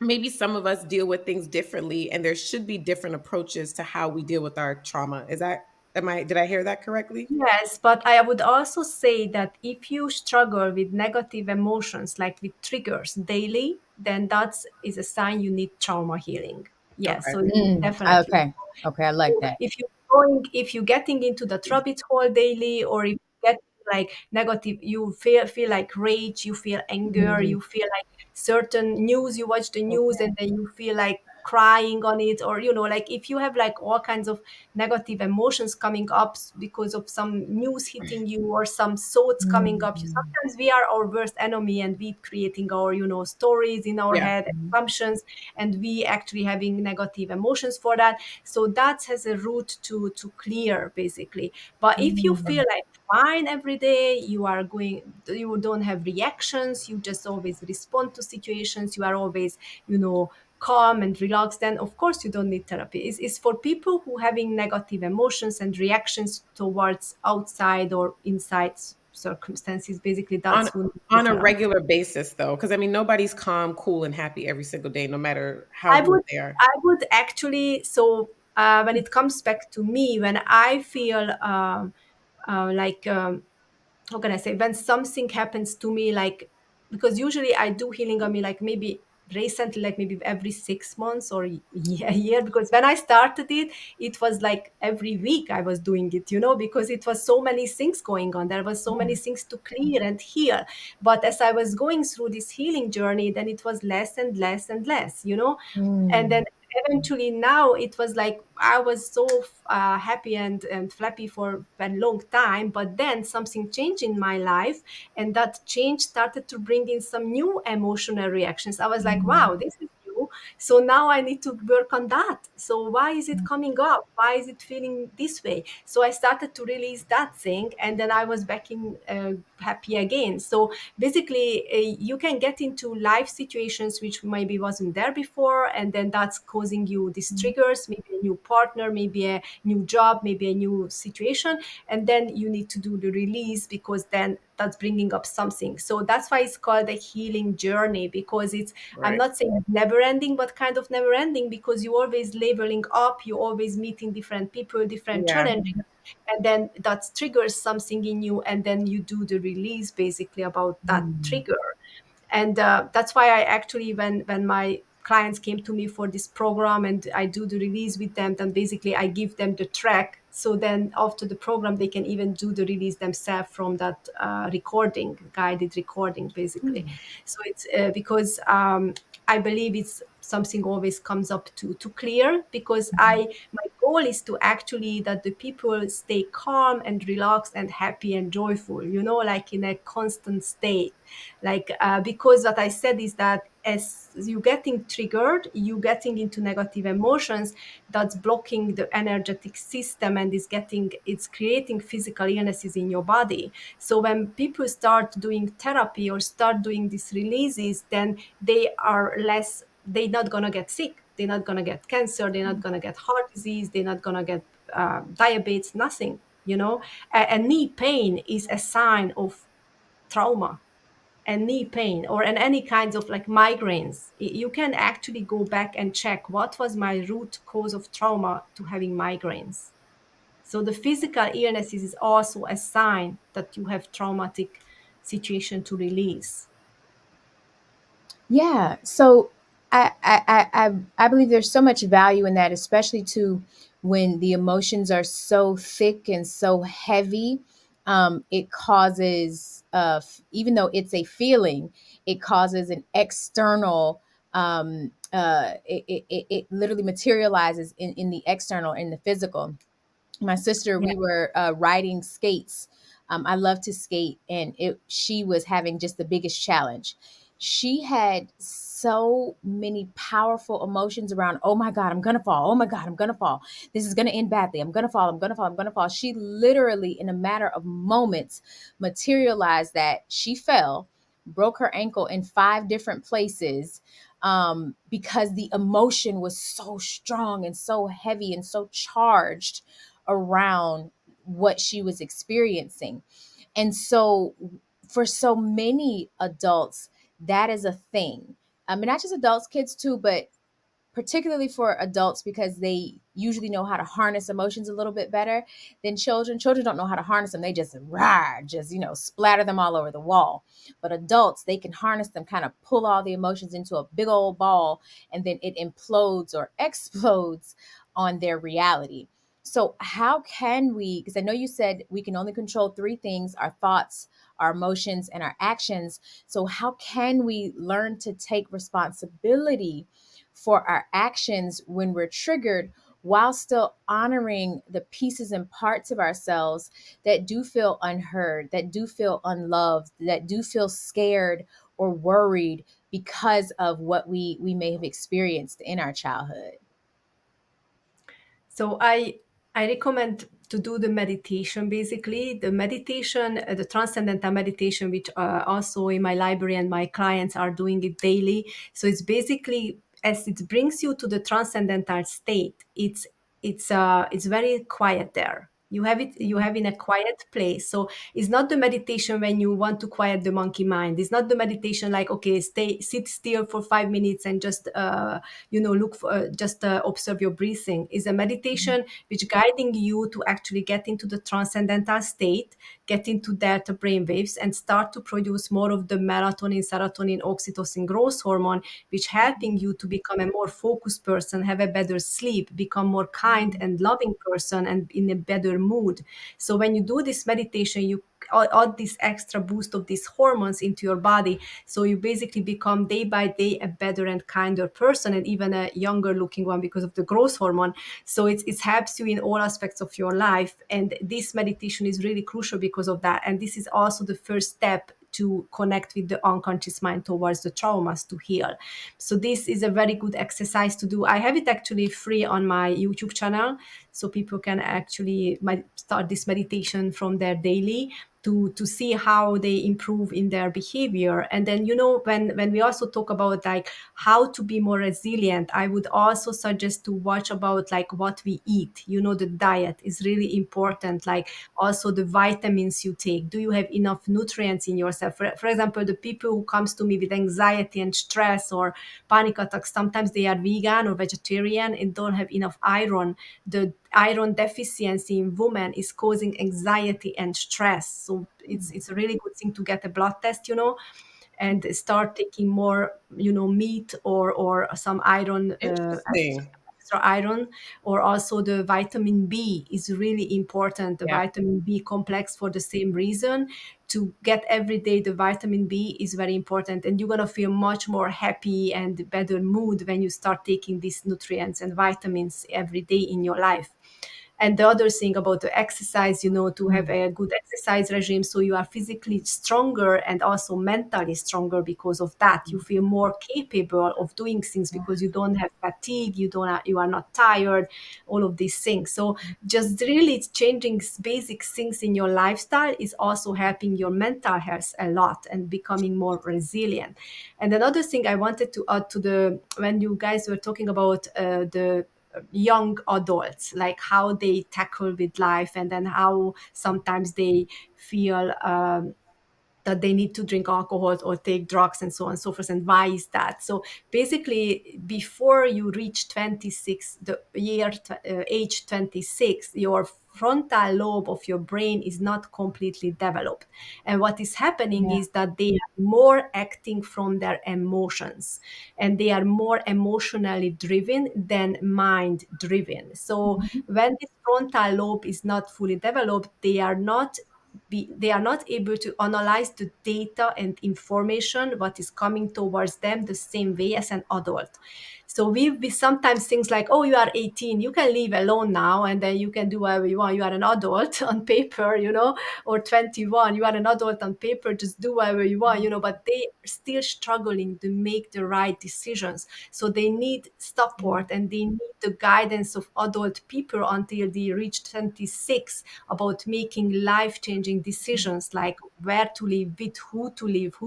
maybe some of us deal with things differently, and there should be different approaches to how we deal with our trauma. Did I hear that correctly? Yes, but I would also say that if you struggle with negative emotions, like with triggers daily, then that is a sign you need trauma healing. Yes, Okay. so Mm. definitely. Okay. Okay. I like that. If you going, if you're getting into that rabbit hole daily, or if you get like negative, you feel like rage, you feel anger, Mm. you feel like certain news, you watch the news Okay. and then you feel like crying on it, or like if you have like all kinds of negative emotions coming up because of some news hitting you or some thoughts coming up, Mm. sometimes we are our worst enemy and we creating our stories in our Yeah. head, assumptions, and we actually having negative emotions for that. So that has a route to clear basically. But if you feel Mm. like fine every day, you don't have reactions, you just always respond to situations, you are always calm and relaxed, then of course you don't need therapy. It's for people who having negative emotions and reactions towards outside or inside circumstances. Basically, On that's who needs the on a therapy. regular basis though, because I mean nobody's calm, cool, and happy every single day, no matter how I good would they are. I would actually, when it comes back to me, when I feel like how can I say, when something happens to me, like, because usually I do healing on me like maybe recently, like maybe every 6 months or a year, because when I started it, it was like every week I was doing it, because it was so many things going on. There was so many things to clear and heal. But as I was going through this healing journey, then it was less and less and less, and Mm. then eventually now it was like I was so happy and flappy for a long time, but then something changed in my life, and that change started to bring in some new emotional reactions. I was like, Mm. wow, this is new. So now I need to work on that. So why is it coming up? Why is it feeling this way? So I started to release that thing, and then I was back in happy again. So basically, you can get into life situations which maybe wasn't there before, and then that's causing you these triggers, maybe a new partner, maybe a new job, maybe a new situation, and then you need to do the release, because then that's bringing up something. So that's why it's called a healing journey, because I'm Right. not saying it's never ending, but kind of never ending, because you always leveling up, you always meeting different people, different Yeah. challenges, and then that triggers something in you, and then you do the release basically about that Mm. trigger. And that's why I actually, when my clients came to me for this program and I do the release with them, then basically I give them the track, so then after the program they can even do the release themselves from that recording, guided recording basically. So it's because I believe it's something always comes up to clear, because my goal is to actually that the people stay calm and relaxed and happy and joyful, like in a constant state. Like because what I said is that as you getting triggered, you getting into negative emotions, that's blocking the energetic system, and it's creating physical illnesses in your body. So when people start doing therapy or start doing these releases, then they're not gonna get sick, they're not gonna get cancer, they're not gonna get heart disease, they're not gonna get diabetes, nothing. A knee pain is a sign of trauma, and knee pain, or and any kinds of like migraines. You can actually go back and check what was my root cause of trauma to having migraines. So the physical illnesses is also a sign that you have traumatic situation to release. Yeah. So I believe there's so much value in that, especially to when the emotions are so thick and so heavy. It causes, even though it's a feeling, it causes an external. It literally materializes in the external, in the physical. My sister, Yeah. we were riding skates. I love to skate, and she was having just the biggest challenge. She had so many powerful emotions around, oh my God, I'm gonna fall. Oh my God, I'm gonna fall. This is gonna end badly. I'm gonna fall. I'm gonna fall. I'm gonna fall. She literally, in a matter of moments, materialized that she fell, broke her ankle in 5 different places, because the emotion was so strong and so heavy and so charged around what she was experiencing. And so, for so many adults, that is a thing. I mean, not just adults, kids too, but particularly for adults, because they usually know how to harness emotions a little bit better than children. Children don't know how to harness them. They just rah, just, splatter them all over the wall. But adults, they can harness them, kind of pull all the emotions into a big old ball, and then it implodes or explodes on their reality. So, how can we, because I know you said we can only control three things: our thoughts, our emotions, and our actions. So, how can we learn to take responsibility for our actions when we're triggered while still honoring the pieces and parts of ourselves that do feel unheard, that do feel unloved, that do feel scared or worried because of what we may have experienced in our childhood? So I recommend to do the meditation. Basically, the meditation, the transcendental meditation, which also in my library and my clients are doing it daily. So it's basically as it brings you to the transcendental state. It's very quiet there. You have in a quiet place. So it's not the meditation when you want to quiet the monkey mind. It's not the meditation like, okay, sit still for 5 minutes and just look for just observe your breathing. Is a meditation which guiding you to actually get into the transcendental state, get into delta brain waves, and start to produce more of the melatonin, serotonin, oxytocin growth hormone, which helping you to become a more focused person, have a better sleep, become more kind and loving person, and in a better mood. So when you do this meditation, you add this extra boost of these hormones into your body, so you basically become day by day a better and kinder person, and even a younger looking one because of the growth hormone. So it helps you in all aspects of your life, and this meditation is really crucial because of that. And this is also the first step to connect with the unconscious mind towards the traumas to heal. So this is a very good exercise to do. I have it actually free on my YouTube channel, so people can actually start this meditation from there daily to see how they improve in their behavior. And then when we also talk about like how to be more resilient, I would also suggest to watch about like what we eat. The diet is really important, like also the vitamins you take. Do you have enough nutrients in yourself? For example, the people who comes to me with anxiety and stress or panic attacks, sometimes they are vegan or vegetarian and don't have enough iron. The iron deficiency in women is causing anxiety and stress. So it's a really good thing to get a blood test, and start taking more, meat or some iron, Interesting. extra iron. Or also the vitamin B is really important, the Yeah. vitamin B complex, for the same reason. To get every day the vitamin B is very important, and you're going to feel much more happy and better mood when you start taking these nutrients and vitamins every day in your life. And the other thing about the exercise, to have a good exercise regime, so you are physically stronger and also mentally stronger. Because of that, you feel more capable of doing things because you don't have fatigue, you are not tired, all of these things. So just really changing basic things in your lifestyle is also helping your mental health a lot and becoming more resilient. And another thing I wanted to add to the when you guys were talking about the young adults, like how they tackle with life, and then how sometimes they feel that they need to drink alcohol or take drugs and so on and so forth. And why is that? So basically, before you reach 26, the age 26, your frontal lobe of your brain is not completely developed. And what is happening Yeah. is that they are more acting from their emotions, and they are more emotionally driven than mind driven. So Mhm. when this frontal lobe is not fully developed, they are not able to analyze the data and information what is coming towards them the same way as an adult. So we sometimes things like, oh, you are 18, you can leave alone now, and then you can do whatever you want, you are an adult on paper, or 21, you are an adult on paper, just do whatever you want, but they are still struggling to make the right decisions. So they need support, and they need the guidance of adult people until they reach 26, about making life changing decisions, like where to live, who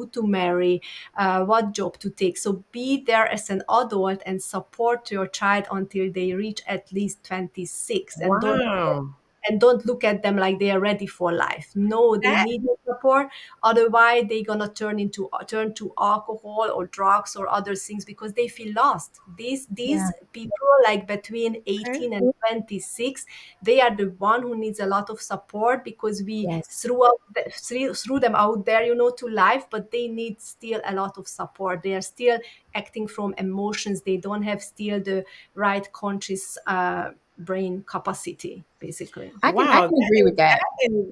to marry, what job to take. So be there as an adult and support your child until they reach at least 26, Wow. and don't look at them like they are ready for life. No, they That need your support. Otherwise, they're gonna turn to alcohol or drugs or other things because they feel lost. These Yeah. people, like between okay. 18 and 26, they are the one who needs a lot of support, because we Yes. threw them out there, to life, but they need still a lot of support. They are still acting from emotions. They don't have still the right conscious brain capacity, basically. I Wow, can agree with that.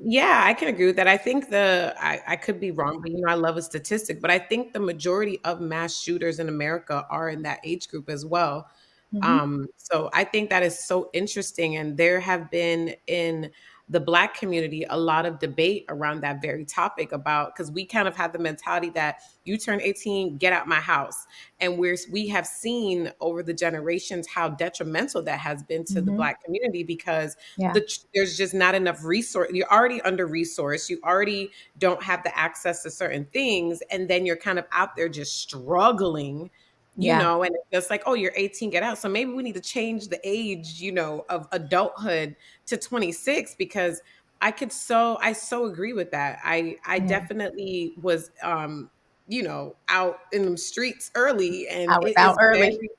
yeah, I can agree with that. I think I could be wrong, but I love a statistic, but I think the majority of mass shooters in America are in that age group as well. Hmm. So I think that is so interesting. And there have been in the Black community a lot of debate around that very topic about, because we kind of have the mentality that you turn 18, get out my house. And we have seen over the generations how detrimental that has been to the Hmm. Black community, because Yeah. there's just not enough resource. You're already under resourced. You already don't have the access to certain things. And then you're kind of out there just struggling, Yeah. and it's just like, oh, you're 18, get out. So maybe we need to change the age, of adulthood to 26, because I so agree with that. I Yeah. definitely was, out in the streets early, and I was it out is early. very,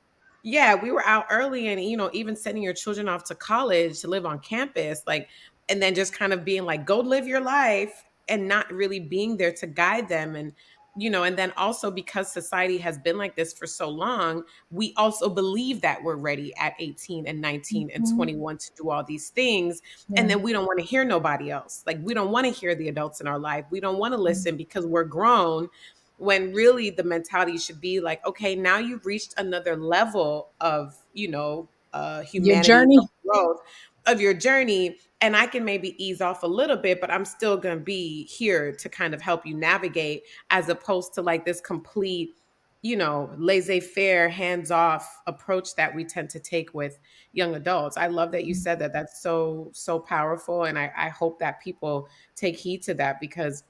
yeah, we were out early, and even sending your children off to college to live on campus, like, and then just kind of being like, go live your life, and not really being there to guide them. And then also, because society has been like this for so long, we also believe that we're ready at 18 and 19 and Hmm. 21 to do all these things. And Yeah. then we don't want to hear nobody else. Like, we don't want to hear the adults in our life. We don't want to listen because we're grown, when really the mentality should be like, okay, now you've reached another level of, Your humanity, of journey. growth, of your journey, and I can maybe ease off a little bit, but I'm still going to be here to kind of help you navigate, as opposed to like this complete, laissez-faire, hands-off approach that we tend to take with young adults. I love that you said that. That's so, so powerful, and I hope that people take heed to that, because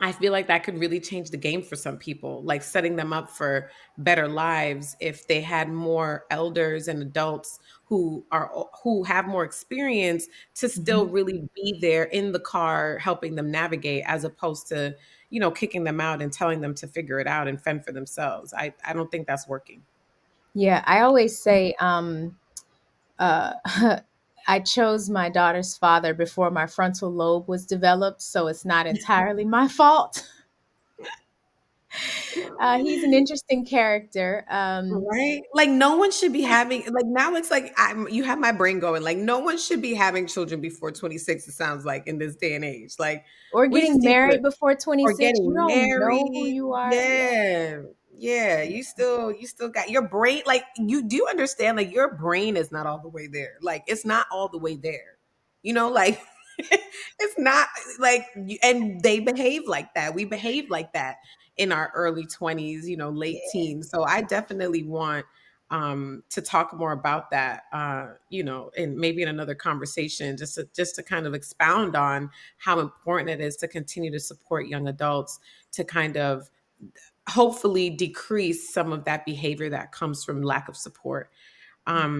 I feel like that could really change the game for some people, like setting them up for better lives if they had more elders and adults who have more experience to still Hmm. really be there in the car helping them navigate, as opposed to, kicking them out and telling them to figure it out and fend for themselves. I don't think that's working. Yeah. I always say, uh, I chose my daughter's father before my frontal lobe was developed, so it's not entirely my fault. He's an interesting character. Right? Like, no one should be having, like, now it's like, you have my brain going, like, no one should be having children before 26, it sounds like, in this day and age. Like, Or we just getting need to, married before or 26. You getting don't know who married. you are. Yeah. Yeah. Yeah. You still got your brain. Like, you do understand, like, your brain is not all the way there. Like, it's not all the way there. Like, it's not like, and they behave like that. We behave like that in our early 20s, late Yeah. teens. So I definitely want to talk more about that, and maybe in another conversation, just to kind of expound on how important it is to continue to support young adults, to kind of hopefully decrease some of that behavior that comes from lack of support.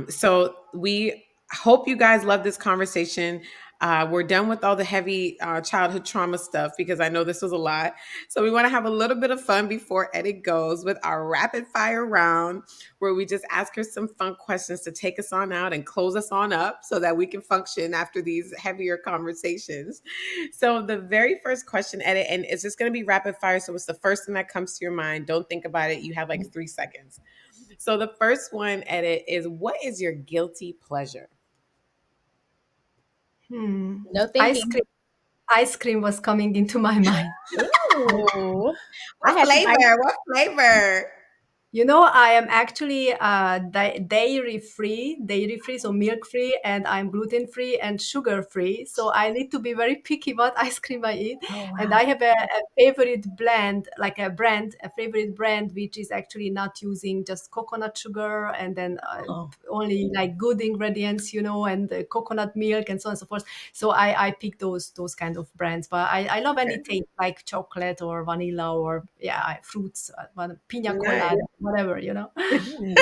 So we hope you guys love this conversation. We're done with all the heavy childhood trauma stuff, because I know this was a lot. So we want to have a little bit of fun before Eddie goes with our rapid fire round, where we just ask her some fun questions to take us on out and close us on up, so that we can function after these heavier conversations. So the very first question, Eddie, and it's just going to be rapid fire. So it's the first thing that comes to your mind. Don't think about it. You have like 3 seconds. So the first one, Edit, is, what is your guilty pleasure? Hmm. No Ice thinking. cream. Ice cream was coming into my mind. Ooh. I What had some ice. flavor? What flavor? I am actually dairy free, so milk free, and I'm gluten free and sugar free. So I need to be very picky what ice cream I eat. Oh And wow. I have a favorite blend, like a favorite brand, which is actually not using just coconut sugar and then Oh. only like good ingredients, and coconut milk and so on and so forth. So I pick those kind of brands. But I love Okay. anything like chocolate or vanilla or fruits, pina Nice. colada, whatever. Ooh.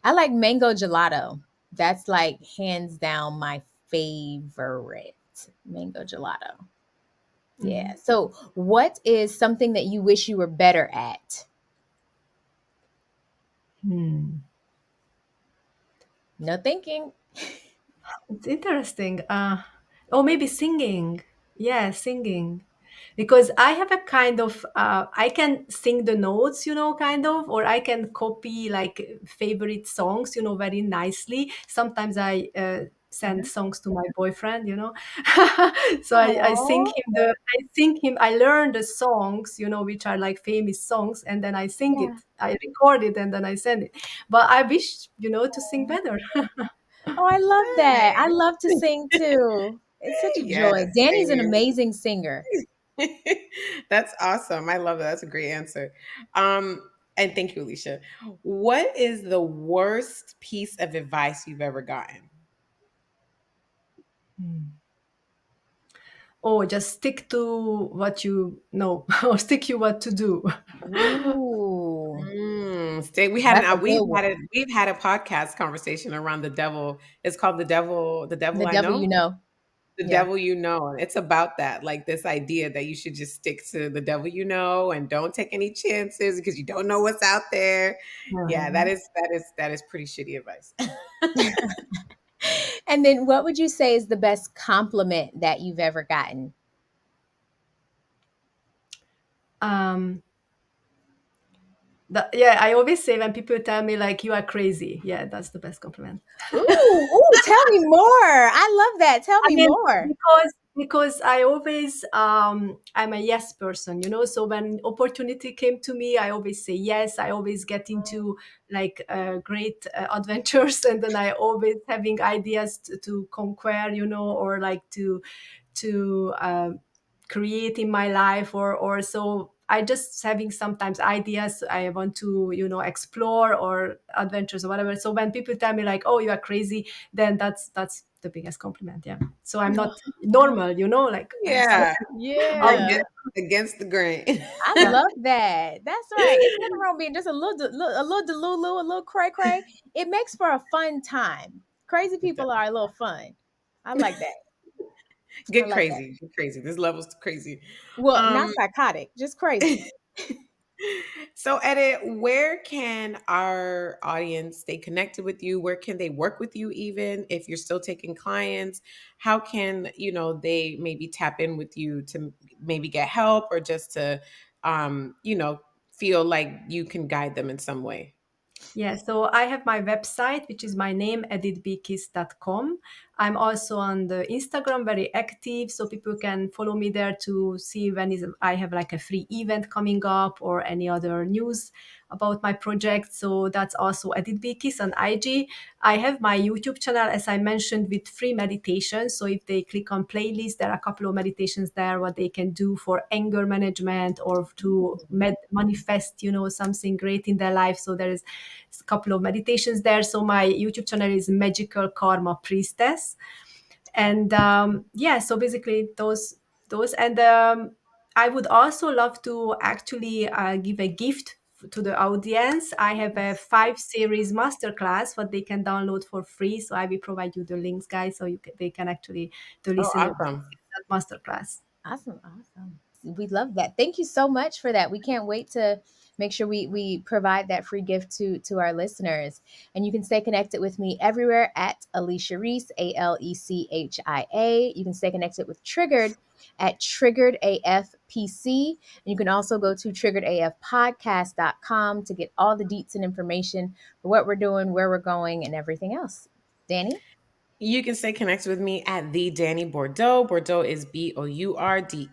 I like mango gelato. That's like hands down my favorite. Mango gelato. Yeah. Mhm. So, what is something that you wish you were better at? Hmm. No thinking. It's interesting. Oh, maybe singing. Yeah, singing. because I have a kind of I can sing the notes, kind of, or I can copy like favorite songs, very nicely. Sometimes I send Mhm. songs to my boyfriend, so I sing Oh, him I learn the songs, which are like famous songs, and then I sing yeah. it, I record it, and then I send it. But I wish, to sing better. Oh, I love that. I love to Hey. sing too. It's such a joy. Yes, Danny's same an here. amazing singer. That's awesome. I love that. That's a great answer. And thank you, Alicia. What is the worst piece of advice you've ever gotten? Hmm. Or just stick to what you know, or stick to what to do. Ooh, We had that's a good one. we've had a podcast conversation around the devil. It's called the devil The I devil you know. know. The Yeah. devil you know. And it's about that, like this idea that you should just stick to the devil you know and don't take any chances because you don't know what's out there. Yeah, Mhm. that is pretty shitty advice. And then what would you say is the best compliment that you've ever gotten? um yeah, I always say when people tell me like you are crazy, yeah, that's the best compliment. Ooh, tell me more. I love that. Tell I me mean, more. because I always I'm a yes person, so when opportunity came to me, I always say yes. I always get into like great adventures, and then I always having ideas to conquer, or like to create in my life, or so I just having sometimes ideas I want to, explore, or adventures, or whatever. So when people tell me like, oh, you are crazy, then that's the biggest compliment. Yeah. So I'm not normal, like I'm so Yeah. You're out Yeah. there. against the grain. I Yeah. love that. That's right. It's nothing wrong being just a little delulu, a little cray cray. It makes for a fun time. Crazy people are a little fun. I like that. I Get like that. crazy. Get crazy. This level's crazy. Well, not Um psychotic, just crazy. So, Edit, where can our audience stay connected with you? Where can they work with you, even if you're still taking clients? How can they maybe tap in with you to maybe get help or just to, feel like you can guide them in some way? Yeah, so I have my website, which is my name, editbkis.com. I'm also on the Instagram, very active, so people can follow me there to see when I have like a free event coming up, or any other news about my project. So that's also editbkis on IG. I have my YouTube channel, as I mentioned, with free meditations. So if they click on playlist, there are a couple of meditations there, what they can do for anger management, or to manifest, something great in their life. So there is a couple of meditations there. So my YouTube channel is Magical Karma Priestess, and yeah, so basically those, and I would also love to actually give a gift to the audience. I have a 5 series masterclass what they can download for free. So I will provide you the links, guys, so they can actually, the Oh, listener, awesome. that masterclass. Awesome, awesome. We love that. Thank you so much for that. We can't wait to make sure we provide that free gift to our listeners. And you can stay connected with me everywhere at Alicia Reese, ALECHIA. You can stay connected with Triggered at Triggered AFPC. And you can also go to triggeredafpodcast.com to get all the deets and information for what we're doing, where we're going, and everything else. Danny? You can stay connected with me at the Danny Bordeaux. Bordeaux is BOURDEAU.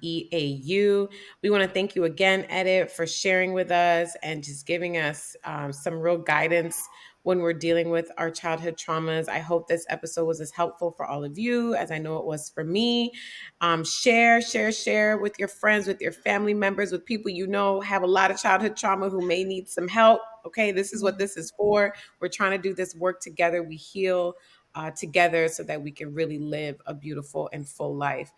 We want to thank you again, Edit, for sharing with us and just giving us some real guidance when we're dealing with our childhood traumas. I hope this episode was as helpful for all of you as I know it was for me. Share with your friends, with your family members, with people you know have a lot of childhood trauma who may need some help. Okay, this is what this is for. We're trying to do this work together. We heal together so that we can really live a beautiful and full life.